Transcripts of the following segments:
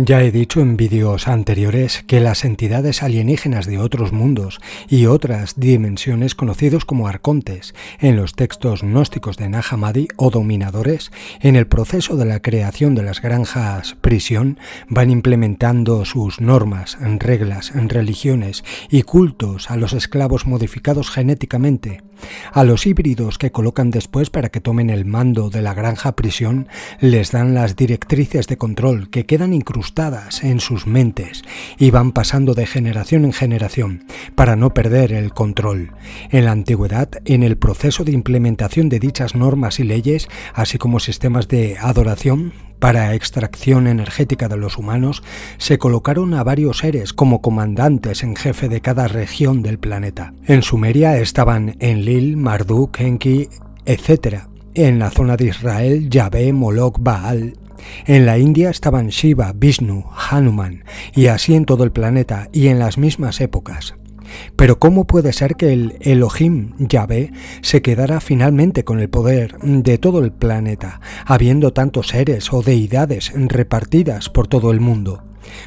Ya he dicho en vídeos anteriores que las entidades alienígenas de otros mundos y otras dimensiones conocidos como arcontes en los textos gnósticos de Nag Hammadi o dominadores, en el proceso de la creación de las granjas prisión van implementando sus normas, reglas, religiones y cultos a los esclavos modificados genéticamente. A los híbridos que colocan después para que tomen el mando de la granja prisión les dan las directrices de control que quedan incrustadas en sus mentes y van pasando de generación en generación para no perder el control. En la antigüedad, en el proceso de implementación de dichas normas y leyes, así como sistemas de adoración para extracción energética de los humanos, se colocaron a varios seres como comandantes en jefe de cada región del planeta. En Sumeria estaban Enlil, Marduk, Enki, etc. En la zona de Israel, Yahvé, Moloch, Baal. En la India estaban Shiva, Vishnu, Hanuman, y así en todo el planeta y en las mismas épocas. Pero ¿cómo puede ser que el Elohim, Yahvé, se quedara finalmente con el poder de todo el planeta, habiendo tantos seres o deidades repartidas por todo el mundo?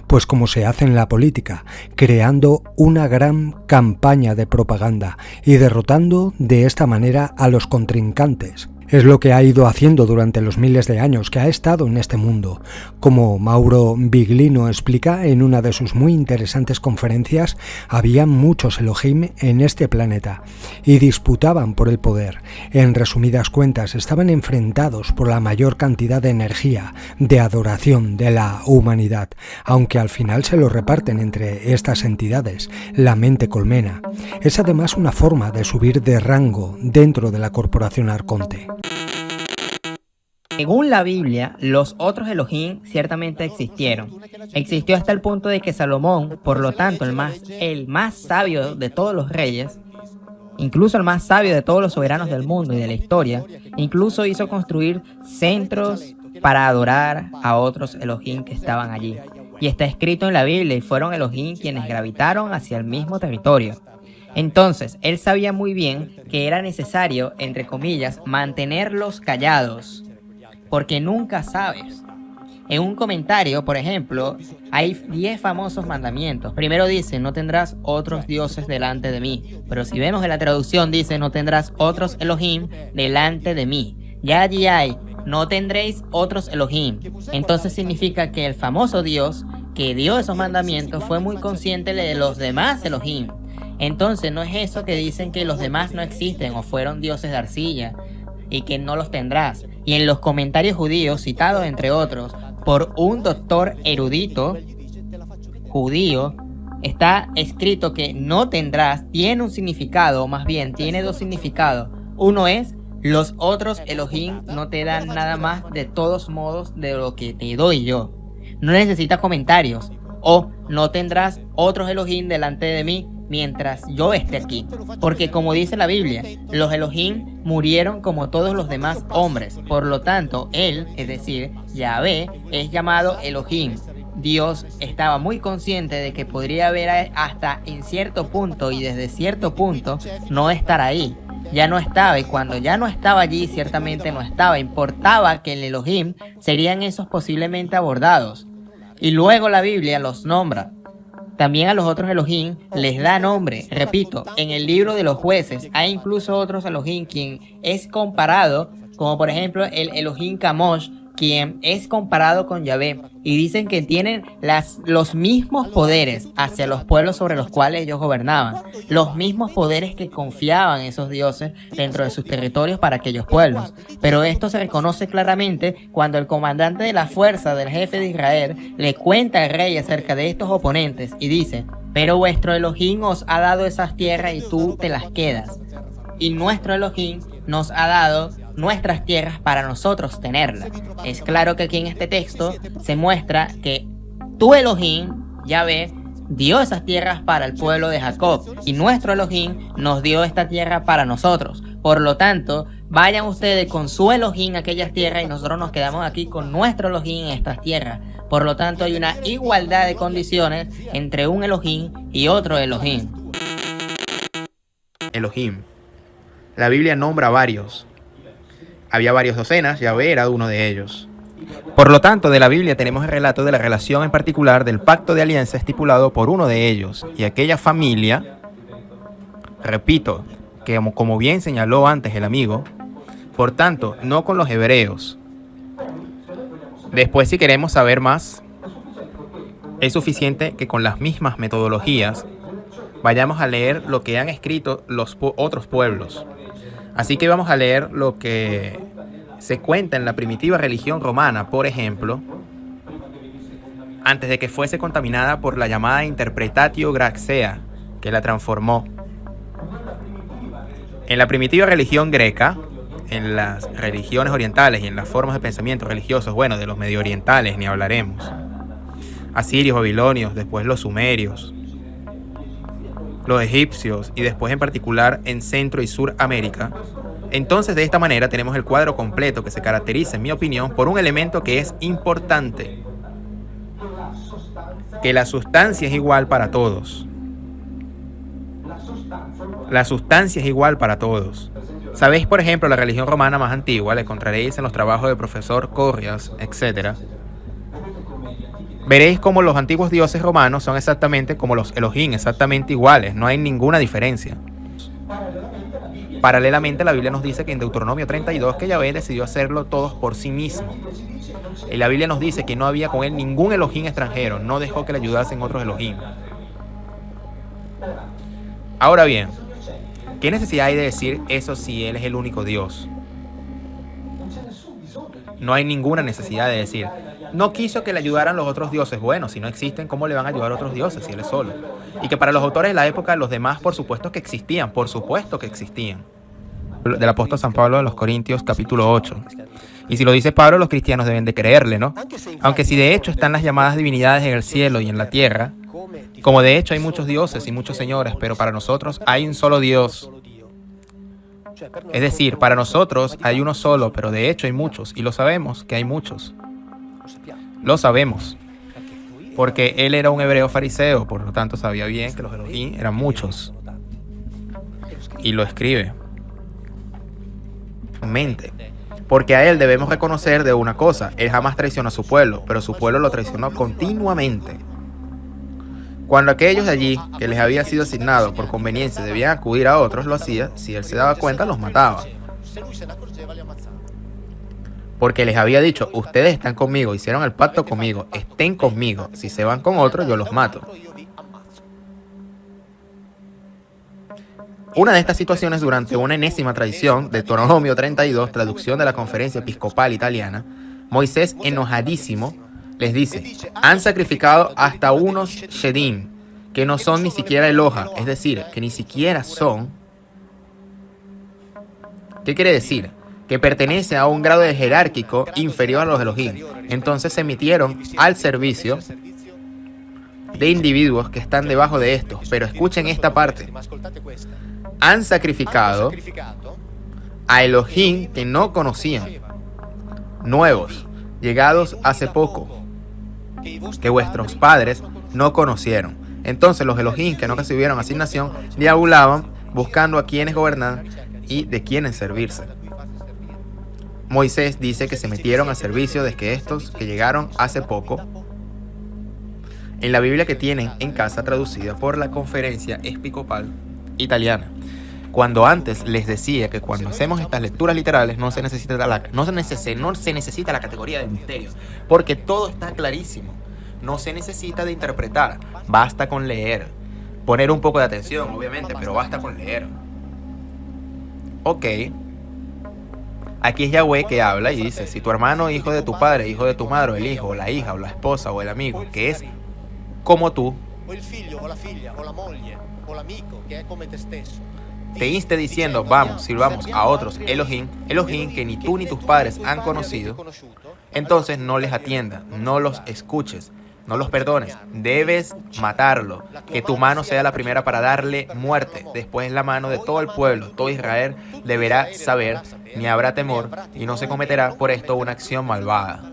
Pues como se hace en la política, creando una gran campaña de propaganda y derrotando de esta manera a los contrincantes. Es lo que ha ido haciendo durante los miles de años que ha estado en este mundo. Como Mauro Biglino explica en una de sus muy interesantes conferencias, había muchos Elohim en este planeta y disputaban por el poder. En resumidas cuentas, estaban enfrentados por la mayor cantidad de energía, de adoración de la humanidad, aunque al final se lo reparten entre estas entidades, la mente colmena. Es además una forma de subir de rango dentro de la corporación arconte. Según la Biblia, los otros Elohim ciertamente existieron. Existió hasta el punto de que Salomón, por lo tanto el más sabio de todos los reyes, incluso el más sabio de todos los soberanos del mundo y de la historia, incluso hizo construir centros para adorar a otros Elohim que estaban allí. Y está escrito en la Biblia, y fueron Elohim quienes gravitaron hacia el mismo territorio. Entonces, él sabía muy bien que era necesario, entre comillas, mantenerlos callados, porque nunca sabes. En un comentario, por ejemplo, hay 10 famosos mandamientos. Primero dice, no tendrás otros dioses delante de mí. Pero si vemos en la traducción, dice, no tendrás otros Elohim delante de mí. Ya allí hay, no tendréis otros Elohim. Entonces significa que el famoso Dios que dio esos mandamientos fue muy consciente de los demás Elohim. Entonces no es eso que dicen que los demás no existen o fueron dioses de arcilla y que no los tendrás. Y en los comentarios judíos, citados entre otros por un doctor erudito judío, está escrito que no tendrás, tiene un significado, o más bien tiene dos significados. Uno es, los otros Elohim no te dan nada más de todos modos de lo que te doy yo. No necesitas comentarios. O no tendrás otros Elohim delante de mí mientras yo esté aquí. Porque como dice la Biblia, los Elohim murieron como todos los demás hombres. Por lo tanto, él, es decir, Yahvé, es llamado Elohim. Dios estaba muy consciente de que podría haber hasta en cierto punto y desde cierto punto no estar ahí. Ya no estaba, y cuando ya no estaba allí, ciertamente no estaba. Importaba que el Elohim serían esos posiblemente abordados. Y luego la Biblia los nombra. También a los otros Elohim les da nombre. Repito, en el libro de los jueces hay incluso otros Elohim quien es comparado, como por ejemplo el Elohim Kamosh, quien es comparado con Yahvé, y dicen que tienen los mismos poderes hacia los pueblos sobre los cuales ellos gobernaban, los mismos poderes que confiaban esos dioses dentro de sus territorios para aquellos pueblos. Pero esto se reconoce claramente cuando el comandante de la fuerza del jefe de Israel le cuenta al rey acerca de estos oponentes y dice: pero vuestro Elohim os ha dado esas tierras y tú te las quedas, y nuestro Elohim nos ha dado nuestras tierras para nosotros tenerlas. Es claro que aquí en este texto se muestra que tu Elohim, Yahvé, dio esas tierras para el pueblo de Jacob y nuestro Elohim nos dio esta tierra para nosotros. Por lo tanto, vayan ustedes con su Elohim a aquellas tierras y nosotros nos quedamos aquí con nuestro Elohim en estas tierras. Por lo tanto, hay una igualdad de condiciones entre un Elohim y otro Elohim. Elohim. La Biblia nombra varios. Había varias docenas, Yahvé era uno de ellos. Por lo tanto, de la Biblia tenemos el relato de la relación en particular del pacto de alianza estipulado por uno de ellos y aquella familia, repito, que como bien señaló antes el amigo, por tanto, no con los hebreos. Después, si queremos saber más, es suficiente que con las mismas metodologías vayamos a leer lo que han escrito los otros pueblos. Así que vamos a leer lo que se cuenta en la primitiva religión romana, por ejemplo, antes de que fuese contaminada por la llamada Interpretatio Graxea, que la transformó. En la primitiva religión greca, en las religiones orientales y en las formas de pensamiento religiosos, bueno, de los medio orientales ni hablaremos. Asirios, babilonios, después los sumerios, los egipcios y después en particular en Centro y Suramérica. Entonces, de esta manera tenemos el cuadro completo que se caracteriza, en mi opinión, por un elemento que es importante: que la sustancia es igual para todos. La sustancia es igual para todos. Sabéis, por ejemplo, la religión romana más antigua, la encontraréis en los trabajos del profesor Corrias, etc. Veréis cómo los antiguos dioses romanos son exactamente como los Elohim, exactamente iguales, no hay ninguna diferencia. Paralelamente, la Biblia nos dice que en Deuteronomio 32 que Yahvé decidió hacerlo todos por sí mismo. Y la Biblia nos dice que no había con él ningún Elohim extranjero, no dejó que le ayudasen otros Elohim. Ahora bien, ¿qué necesidad hay de decir eso si él es el único Dios? No hay ninguna necesidad de decir, no quiso que le ayudaran los otros dioses. Bueno, si no existen, ¿cómo le van a ayudar a otros dioses si él es solo? Y que para los autores de la época, los demás, por supuesto que existían, Del apóstol San Pablo a los Corintios, capítulo 8. Y si lo dice Pablo, los cristianos deben de creerle, ¿no? Aunque si de hecho están las llamadas divinidades en el cielo y en la tierra, como de hecho hay muchos dioses y muchos señores, pero para nosotros hay un solo Dios. Es decir, para nosotros hay uno solo, pero de hecho hay muchos, y lo sabemos que hay muchos. Lo sabemos, porque él era un hebreo fariseo, por lo tanto sabía bien que los Elohim eran muchos. Y lo escribe. Mente. Porque a él debemos reconocer de una cosa: él jamás traicionó a su pueblo, pero su pueblo lo traicionó continuamente. Cuando aquellos de allí, que les había sido asignado por conveniencia, debían acudir a otros, lo hacía. Si él se daba cuenta, los mataba. Porque les había dicho, ustedes están conmigo, hicieron el pacto conmigo, estén conmigo. Si se van con otros, yo los mato. Una de estas situaciones, durante una enésima tradición, Deuteronomio 32, traducción de la Conferencia Episcopal Italiana, Moisés, enojadísimo, les dice, han sacrificado hasta unos Shedim, que no son ni siquiera Eloha, es decir, que ni siquiera son. ¿Qué quiere decir? Que pertenece a un grado de jerárquico inferior a los Elohim. Entonces se metieron al servicio de individuos que están debajo de estos. Pero escuchen esta parte. Han sacrificado a Elohim que no conocían, nuevos, llegados hace poco, que vuestros padres no conocieron. Entonces los Elohim que no recibieron asignación diabulaban buscando a quienes gobernar y de quienes servirse. Moisés dice que se metieron al servicio de que estos que llegaron hace poco. En la Biblia que tienen en casa, traducida por la Conferencia Episcopal Italiana, cuando antes les decía que cuando hacemos estas lecturas literales no se necesita la categoría de misterio, porque todo está clarísimo. No se necesita de interpretar, basta con leer. Poner un poco de atención, obviamente, pero basta con leer. Ok. Aquí es Yahweh que habla y dice, si tu hermano, hijo de tu padre, hijo de tu madre, o el hijo, o la hija, o la esposa, o el amigo, que es como tú, te inste diciendo, vamos, sirvamos a otros Elohim que ni tú ni tus padres han conocido, entonces no les atiendas, no los escuches, no los perdones, debes matarlo, que tu mano sea la primera para darle muerte, después la mano de todo el pueblo, todo Israel deberá saber, ni habrá temor, y no se cometerá por esto una acción malvada.